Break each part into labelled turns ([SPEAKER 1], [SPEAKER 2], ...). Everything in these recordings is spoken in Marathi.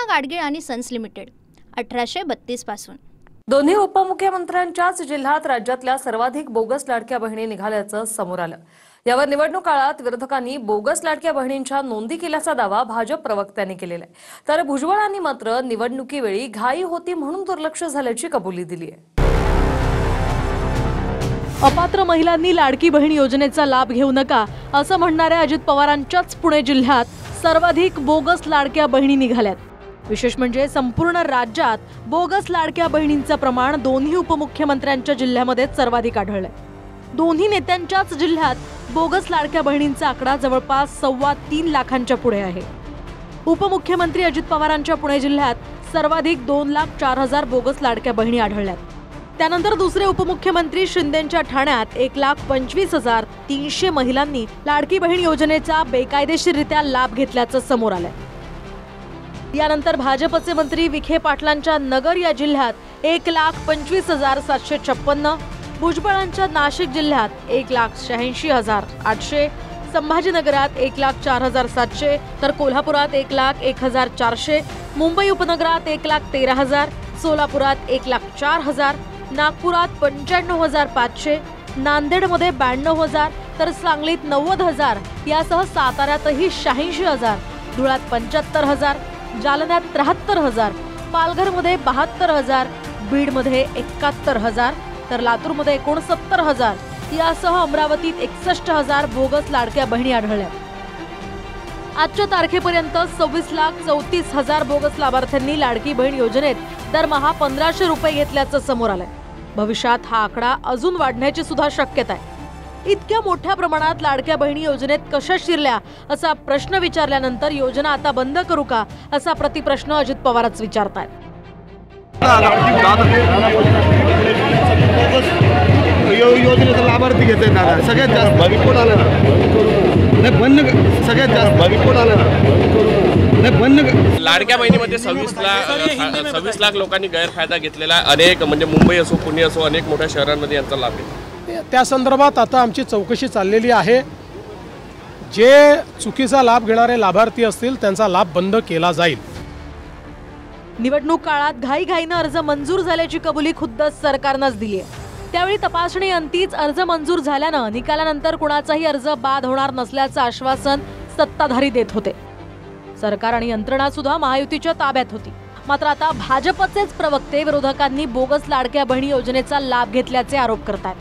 [SPEAKER 1] कृष्णा गाडगीळ आणि सन्स लिमिटेड 1832 पासून।
[SPEAKER 2] दोन्ही उपमुख्यमंत्र्यांच्याच जिल्ह्यात राज्यातल्या सर्वाधिक बोगस लाडक्या बहिणी निघाल्याचं समोर आलं। यावर निवडणूक काळात विरोधकांनी बोगस लाडक्या बहिणींच्या नोंदी केल्याचा दावा भाजप प्रवक्त्यांनी केलेला आहे। तर भुजबळांनी मात्र निवडणुकीवेळी घाई होती म्हणून दुर्लक्ष झाल्याची कबुली दिली आहे।
[SPEAKER 3] अपात्र महिलांनी लाडकी बहीण योजनेचा लाभ घेऊ नका असं म्हणणाऱ्या अजित पवारांच्याच पुणे जिल्ह्यात सर्वाधिक बोगस लाडक्या बहिणी निघाल्यात। विशेष म्हणजे संपूर्ण राज्यात बोगस लाडक्या बहिणींचं प्रमाण दोन्ही उपमुख्यमंत्र्यांच्या जिल्ह्यामध्ये सर्वाधिक आढळलंय। दोन्ही नेत्यांच्याच जिल्ह्यात बोगस लाडक्या बहिणींचा आकडा जवळपास 3.25 लाखांच्या पुढे आहे। उपमुख्यमंत्री अजित पवारांच्या पुणे जिल्ह्यात सर्वाधिक 2,04,000 बोगस लाडक्या बहिणी आढळल्यात। त्यानंतर दुसरे उपमुख्यमंत्री शिंदेंच्या ठाण्यात 1,25,300 महिलांनी लाडकी बहीण योजनेचा बेकायदेशीररित्या लाभ घेतल्याचं समोर आलंय। यानंतर भाजपचे मंत्री विखे पाटलांच्या नगर या जिल्ह्यात 1,25,756, भुजबळांच्या नाशिक जिल्ह्यात 1,86,800, संभाजीनगरात 1,04,700, तर कोल्हापुरात 1,01,400, मुंबई उपनगरात 1,13,000, सोलापुरात 1,04,000, नागपुरात 95,500, नांदेडमध्ये 92,000, तर सांगलीत 90,000 यासह साताऱ्यातही 86,000, धुळ्यात 75,000, जालन्यात 73,000, पालघरमध्ये 72,000, बीडमध्ये 71,000, तर लातूरमध्ये 69,000 यासह अमरावतीत 61,000 बोगस लाडक्या बहिणी आढळल्या। आजच्या तारखेपर्यंत 26,34,000 बोगस लाभार्थ्यांनी लाडकी बहीण योजनेत दरमहा 1,500 रुपये घेतल्याचं समोर आलंय। भविष्यात हा आकडा अजून वाढण्याची सुद्धा शक्यता आहे। इतक्या मोठ्या प्रमाणात लाडक्या बहिणी योजनेत कशा शिरल्या असा प्रश्न विचारल्यानंतर योजना आता बंद करू का असा प्रतिप्रश्न अजित पवारच विचारतायत।
[SPEAKER 4] योजनेचा लाभार्थी घेत आहेत दादा, सगळ्यात जास्त कोण आलं ना, नाही बंद, सगळ्यात जास्त कोण आलं ना, नाही बंद।
[SPEAKER 5] लाडक्या बहिणीमध्ये 26 लाख लोकांनी गैरफायदा घेतलेला अनेक, म्हणजे मुंबई असो पुणे असो अनेक मोठ्या शहरांमध्ये यांचा लाभ आहे।
[SPEAKER 6] त्या संदर्भात आता आमची चौकशी चाललेली आहे। जे चुकीचा लाभ घेणारे लाभार्थी असतील त्यांचा लाभ बंद केला जाईल।
[SPEAKER 3] निवडणूक काळात घाईघाईनं अर्ज मंजूर झाल्याची कबुली खुद्द सरकारनंच दिली आहे। त्यावेळी तपासणी अंतीच अर्ज मंजूर झाल्यानं निकालानंतर कुणाचाही अर्ज बाद होणार नसल्याचं आश्वासन सत्ताधारी देत होते। सरकार आणि यंत्रणा सुद्धा महायुतीच्या ताब्यात होती। मात्र आता भाजपचेच प्रवक्ते विरोधकांनी बोगस लाडक्या बहिणी योजनेचा लाभ घेतल्याचे आरोप करतात।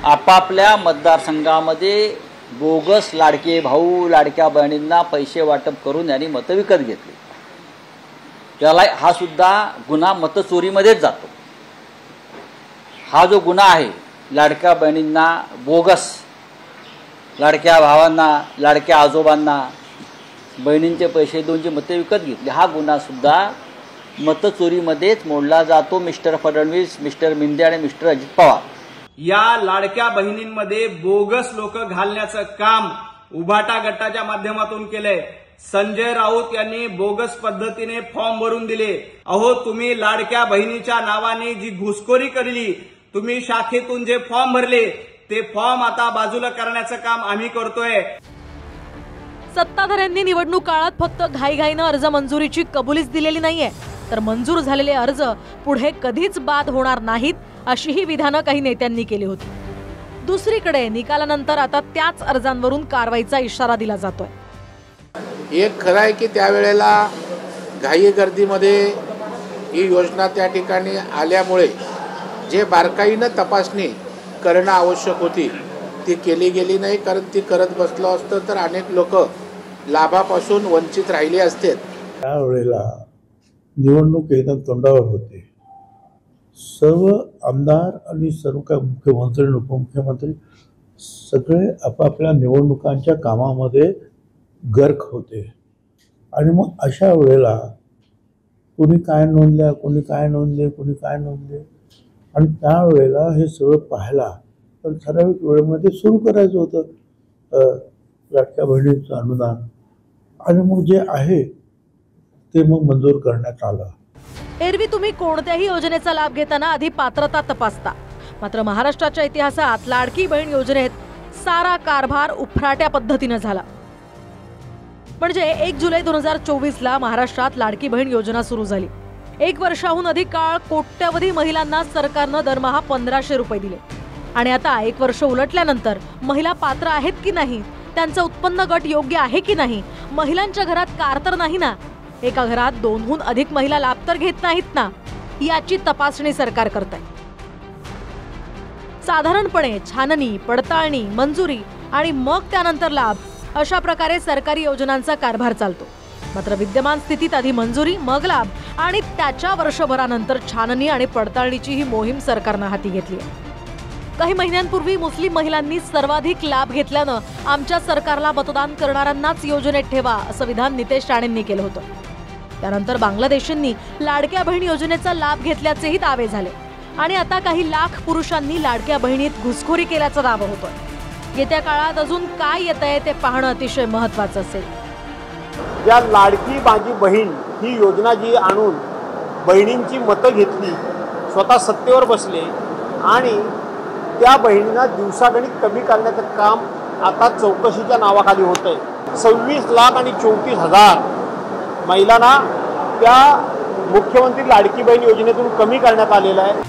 [SPEAKER 7] आपापल्या मतदारसंघामध्ये बोगस लाडके भाऊ लाडक्या बहिणींना पैसे वाटप करून यांनी मतं विकत घेतली। त्याला हा सुद्धा गुन्हा मतचोरीमध्येच जातो। हा जो गुन्हा आहे लाडक्या बहिणींना बोगस, लाडक्या भावांना लाडक्या आजोबांना बहिणींचे पैसे देऊन जी मतं विकत घेतली, हा गुन्हा सुद्धा मतचोरीमध्येच मोडला जातो। मिस्टर फडणवीस, मिस्टर मिंदे आणि मिस्टर अजित पवार
[SPEAKER 8] या लाडक्या बहिणींमध्ये बोगस लोक घालण्याचं काम उभाटा गटाच्या माध्यमातून केलंय। संजय राऊत यांनी बोगस पद्धतीने फॉर्म भरून दिले। अहो, तुम्ही लाडक्या बहिणीच्या नावाने जी घुसखोरी केली, तुम्ही शाखेतून जे फॉर्म भरले ते फॉर्म आता बाजूला करण्याचं काम आम्ही करतोय।
[SPEAKER 3] सत्ताधाऱ्यांनी निवडणूक काळात फक्त घाईघाईनं अर्ज मंजुरीची कबुलीच दिलेली नाहीये, तर मंजूर झालेले अर्ज पुढे कधीच बाद होणार नाहीत अशीही विधानं काही नेत्यांनी केली होती। दुसरीकडे निकालानंतर आता त्याच अर्जांवरून कारवाईचा इशारा दिला जातोय।
[SPEAKER 9] एक खरं आहे की त्यावेळेला घाई गर्दीमध्ये ही योजना त्या ठिकाणी आल्यामुळे जे बारकाईनं तपासणी करणं आवश्यक होती ती केली गेली नाही, कारण ती करत बसलो असतं तर अनेक लोक लाभापासून वंचित राहिले असते।
[SPEAKER 4] त्यावेळेला निवडणूक एकदम तोंडावर होते। सर्व आमदार आणि सर्व काय मुख्यमंत्री आणि उपमुख्यमंत्री सगळे आपापल्या निवडणुकांच्या कामामध्ये गर्क होते आणि मग अशा वेळेला कोणी काय नोंदल्या, कोणी काय नोंदले, कोणी काय नोंदले, आणि त्यावेळेला हे सगळं पाहायला पण ठराविक वेळेमध्ये सुरू करायचं होतं लाडक्या बहिणीचं अनुदान, आणि मग जे आहे ते मग मंजूर करण्यात आलं।
[SPEAKER 3] एरवी तुम्ही कोणत्याही योजनेचा लाभ घेताना आधी पात्रता तपासता, मात्र महाराष्ट्राच्या इतिहासात लाडकी बहीण योजनेत सारा कारभार उफराट्या पद्धतीने झाला। म्हणजे 1 जुलै 2024ला महाराष्ट्रात लाडकी बहीण योजना सुरू झाली. 1 वर्षाहून अधिक काळ कोट्यवधी महिलांना सरकारनं दरमहा 1500 रुपये दिले. आणि आता 1 वर्ष उलटल्यानंतर महिला पात्र आहेत की नाही, त्यांचं उत्पन्न गट योग्य आहे की नाही, महिलांच्या घरात कार तर नाही ना, एका घरात 2हून अधिक महिला लाभ तर घेत नाहीत ना, याची तपासणी सरकार करत आहे. साधारणपणे छाननी, पडताळणी, मंजुरी आणि मग त्यानंतर लाभ अशा प्रकारे सरकारी योजनांचा कारभार चालतो. मात्र विद्यमान स्थितीत आधी मंजुरी, मग लाभ आणि त्याच्या वर्षभरानंतर छाननी आणि पडताळणीची ही मोहीम सरकारनं हाती घेतली आहे. काही महिन्यांपूर्वी मुस्लिम महिलांनी सर्वाधिक लाभ घेतल्यानं आमच्या सरकारला मतदान करणाऱ्यांनाच योजनेत ठेवा असं विधान नितेश राणेंनी केलं होतं. त्यानंतर बांगलादेशींनी लाडक्या बहीण योजनेचा लाभ घेतल्याचेही दावे झाले आणि आता काही लाख पुरुषांनी लाडक्या बहिणीत घुसखोरी केल्याचा दावा होतोय. येत्या काळात अजून काय येतंय ते पाहणं अतिशय महत्त्वाचं असेल.
[SPEAKER 10] या लाडकी माझी बहीण ही योजना जी आणून बहिणींची मतं घेतली, स्वतः सत्तेवर बसले आणि त्या बहिणींना दिवसागणिक कमी करण्याचं काम आता चौकशीच्या नावाखाली होतंय. 26,34,000 महिलांना त्या मुख्यमंत्री लाडकी बहीण योजनेतून कमी करण्यात आलेलं आहे.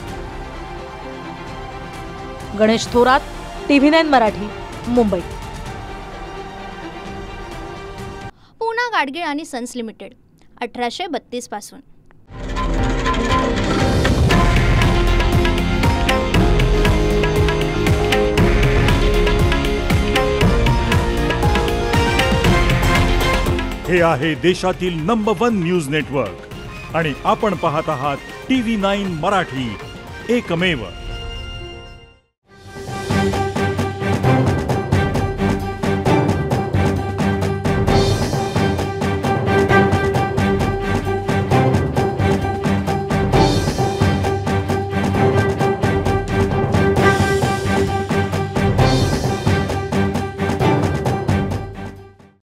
[SPEAKER 3] गणेश थोरात, TV9 मराठी, मुंबई.
[SPEAKER 1] पूना गाडगीळ आणि सन्स लिमिटेड 1832 पासून.
[SPEAKER 11] हे आहे देशातील नंबर 1 न्यूज नेटवर्क आणि आपण पाहत आहात TV9 मराठी, एकमेव.